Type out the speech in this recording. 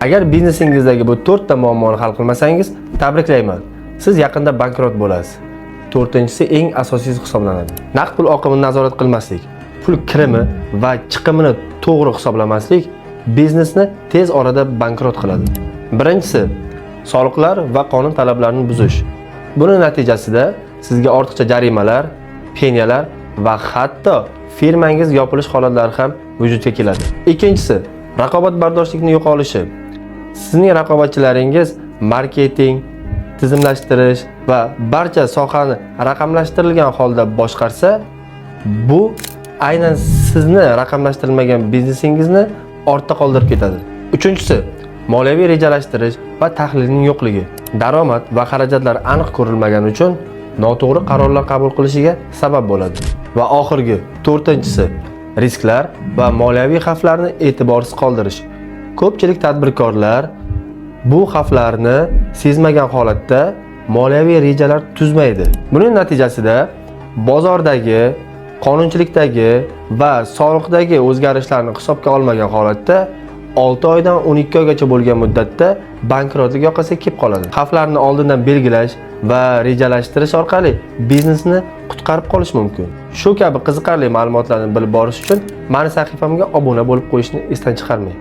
Agar biznesingizdagi bu 4 ta muammoni hal qilmasangiz, tabriklayman. Siz yaqinda bankrot bo'lasiz. 4-inchisi eng asosiysi hisoblanadi. Naqd pul oqimini nazorat qilmaslik, pul kirimi va chiqimini to'g'ri hisoblamaslik biznesni tez orada bankrot qiladi. Birinchisi, soliqlar va qonun talablarini buzish. Buning natijasida sizga ortiqcha jarimalar, penyalar va hatto firmangiz yopilish holatlari ham vujudga keladi. Ikkinchisi, raqobatbardoshlikning yo'qolishi. Sizning raqobatchilaringiz marketing, tizimlashtirish va barcha sohani raqamlashtirilgan holda boshqarsa, bu aynan sizni raqamlashtirilmagan biznesingizni ortda qoldirib ketadi. Uchinchisi, moliyaviy rejalashtirish va tahlilning yo'qligi. Daromad va xarajatlar aniq ko'rilmagani uchun noto'g'ri qarorlar qabul qilishiga sabab bo'ladi. Va oxirgi, 4-inchisi, risklar va moliyaviy xavflarni e'tiborsiz qoldirish. Ko'pchilik tadbirkorlar bu xavflarni sezmagan holatda moliyaviy rejalar tuzmaydi. Buning natijasida bozordagi, qonunchilikdagi va soliqdagi o'zgarishlarni hisobga olmagan holatda 6 oydan 12 oygacha bo'lgan muddatda bankrotlik yoqasiga kelib qoladi. Xavflarni oldindan belgilash va rejalashtirish orqali biznesni qutqarib qolish mumkin. Shu kabi qiziqarli ma'lumotlarni bilib borish uchun meni sahifamga obuna bo'lib qo'yishni esdan chiqarmang.